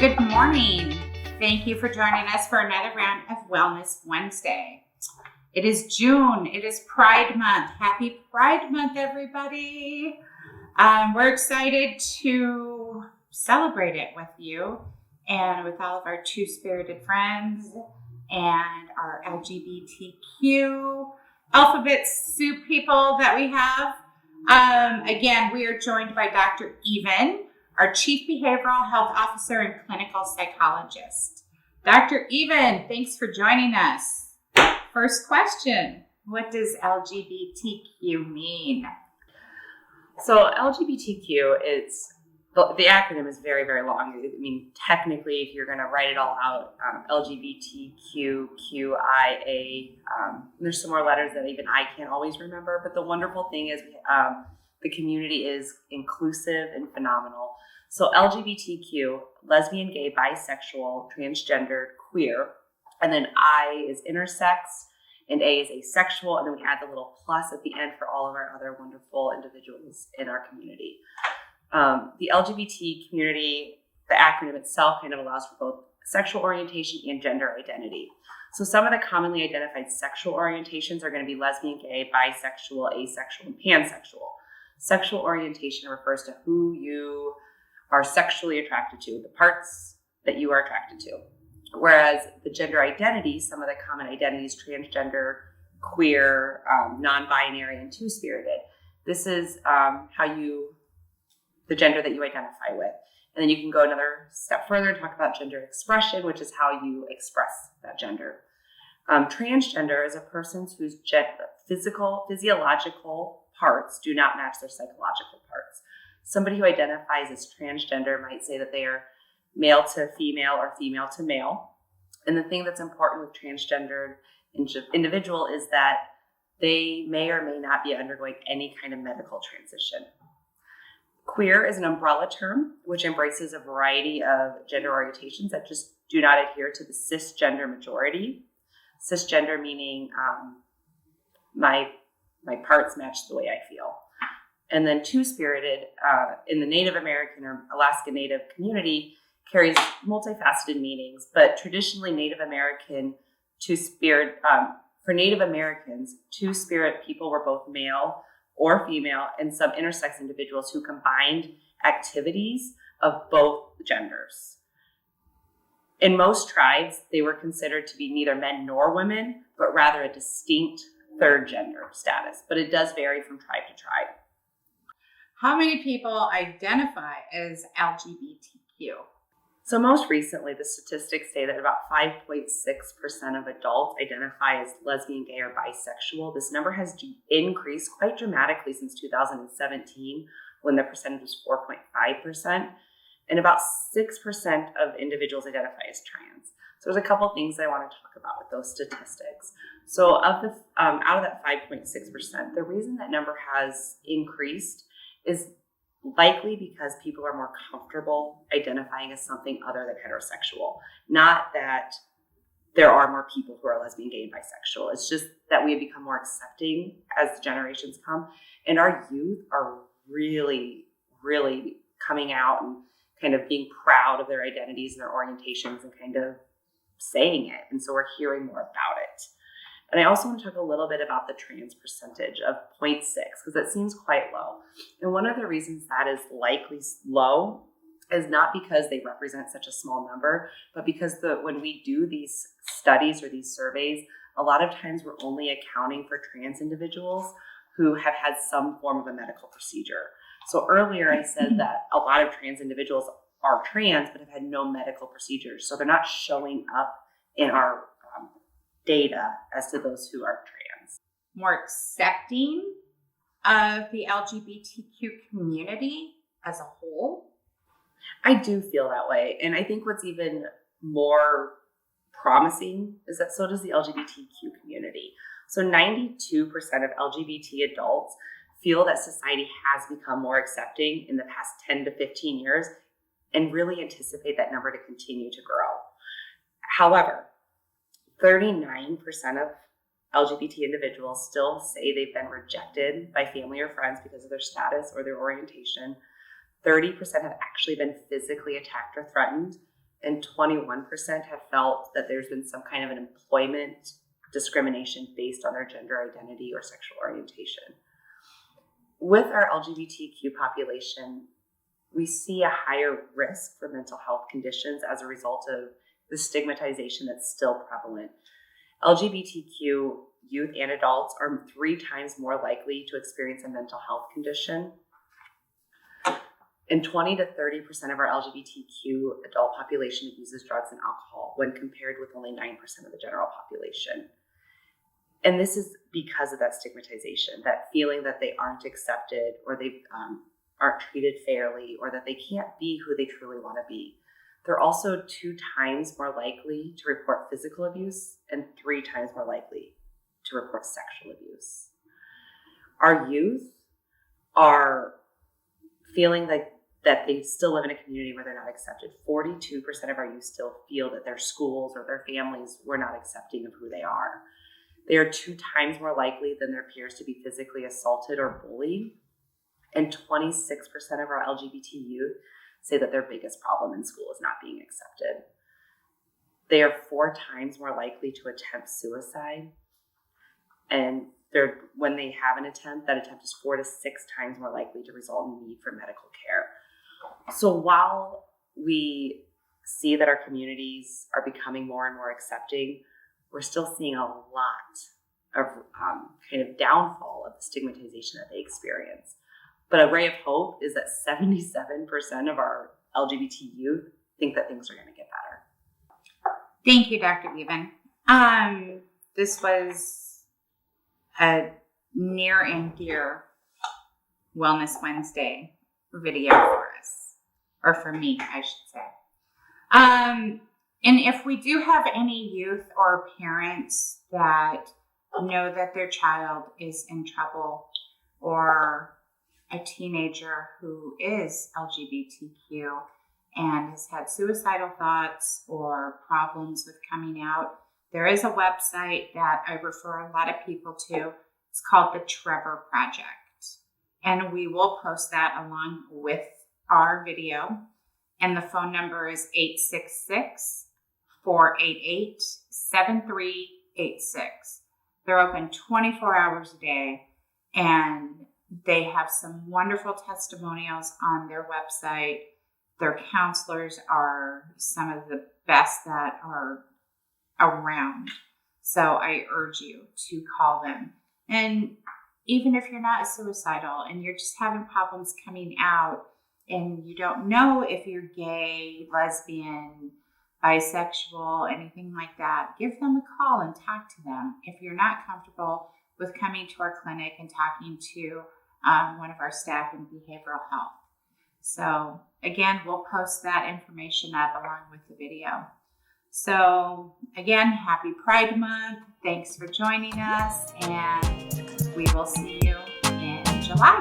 Good morning. Thank you for joining us for another round of Wellness Wednesday. It is June. It is Pride Month. Happy Pride Month, everybody. We're excited to celebrate it with you and with all of our two-spirited friends and our LGBTQ alphabet soup people that we have. Again, we are joined by Dr. Even, our Chief Behavioral Health Officer and Clinical Psychologist. Dr. Even, thanks for joining us. First question, what does LGBTQ mean? So LGBTQ is, the acronym is very, very long. I mean, technically, if you're going to write it all out, LGBTQIA, there's some more letters that even I can't always remember. But the wonderful thing is the community is inclusive and phenomenal. So LGBTQ, lesbian, gay, bisexual, transgendered, queer, and then I is intersex, and A is asexual, and then we add the little plus at the end for all of our other wonderful individuals in our community. The LGBT community, the acronym itself kind of allows for both sexual orientation and gender identity. So some of the commonly identified sexual orientations are going to be lesbian, gay, bisexual, asexual, and pansexual. Sexual orientation refers to who you are sexually attracted to, the parts that you are attracted to. Whereas the gender identity, some of the common identities, transgender, queer, non-binary, and two-spirited. This is the gender that you identify with. And then you can go another step further and talk about gender expression, which is how you express that gender. Transgender is a person whose physiological parts do not match their psychological parts. Somebody who identifies as transgender might say that they are male to female or female to male. And the thing that's important with transgendered individual is that they may or may not be undergoing any kind of medical transition. Queer is an umbrella term which embraces a variety of gender orientations that just do not adhere to the cisgender majority. Cisgender meaning my parts match the way I feel. And then two-spirited in the Native American or Alaska Native community carries multifaceted meanings, but traditionally Native American two-spirit, for Native Americans, two-spirit people were both male or female, and some intersex individuals who combined activities of both genders. In most tribes, they were considered to be neither men nor women, but rather a distinct third gender status, but it does vary from tribe to tribe. How many people identify as LGBTQ? So most recently, the statistics say that about 5.6% of adults identify as lesbian, gay, or bisexual. This number has increased quite dramatically since 2017, when the percentage was 4.5%, and about 6% of individuals identify as trans. So there's a couple things I want to talk about with those statistics. So out of that 5.6%, the reason that number has increased is likely because people are more comfortable identifying as something other than heterosexual. Not that there are more people who are lesbian, gay, and bisexual. It's just that we have become more accepting as the generations come. And our youth are really, really coming out and kind of being proud of their identities and their orientations and kind of saying it. And so we're hearing more about it. And I also want to talk a little bit about the trans percentage of 0.6, because that seems quite low. And one of the reasons that is likely low is not because they represent such a small number, but because when we do these studies or these surveys, a lot of times we're only accounting for trans individuals who have had some form of a medical procedure. So earlier I said that a lot of trans individuals are trans, but have had no medical procedures. So they're not showing up in our data as to those who are trans. More accepting of the LGBTQ community as a whole? I do feel that way. And I think what's even more promising is that so does the LGBTQ community. So 92% of LGBT adults feel that society has become more accepting in the past 10 to 15 years and really anticipate that number to continue to grow. However, 39% of LGBT individuals still say they've been rejected by family or friends because of their status or their orientation. 30% have actually been physically attacked or threatened, and 21% have felt that there's been some kind of an employment discrimination based on their gender identity or sexual orientation. With our LGBTQ population, we see a higher risk for mental health conditions as a result of the stigmatization that's still prevalent. LGBTQ youth and adults are 3 times more likely to experience a mental health condition. And 20 to 30% of our LGBTQ adult population uses drugs and alcohol when compared with only 9% of the general population. And this is because of that stigmatization, that feeling that they aren't accepted or they aren't treated fairly or that they can't be who they truly want to be. They're also 2 times more likely to report physical abuse and 3 times more likely to report sexual abuse. Our youth are feeling that they still live in a community where they're not accepted. 42% of our youth still feel that their schools or their families were not accepting of who they are. They are 2 times more likely than their peers to be physically assaulted or bullied. And 26% of our LGBT youth say that their biggest problem in school is not being accepted. They are 4 times more likely to attempt suicide. And when they have an attempt, that attempt is 4 to 6 times more likely to result in need for medical care. So while we see that our communities are becoming more and more accepting, we're still seeing a lot of kind of downfall of the stigmatization that they experience. But a ray of hope is that 77% of our LGBT youth think that things are going to get better. Thank you, Dr. Even. This was a near and dear Wellness Wednesday video for us, or for me, I should say. And if we do have any youth or parents that know that their child is in trouble, or a teenager who is LGBTQ and has had suicidal thoughts or problems with coming out, there is a website that I refer a lot of people to. It's called the Trevor Project. And we will post that along with our video. And the phone number is 866-488-7386. They're open 24 hours a day, and they have some wonderful testimonials on their website. Their counselors are some of the best that are around. So I urge you to call them. And even if you're not suicidal and you're just having problems coming out and you don't know if you're gay, lesbian, bisexual, anything like that, give them a call and talk to them. If you're not comfortable with coming to our clinic and talking to one of our staff in behavioral health. So again, we'll post that information up along with the video. So again, happy Pride Month. Thanks for joining us, and we will see you in July.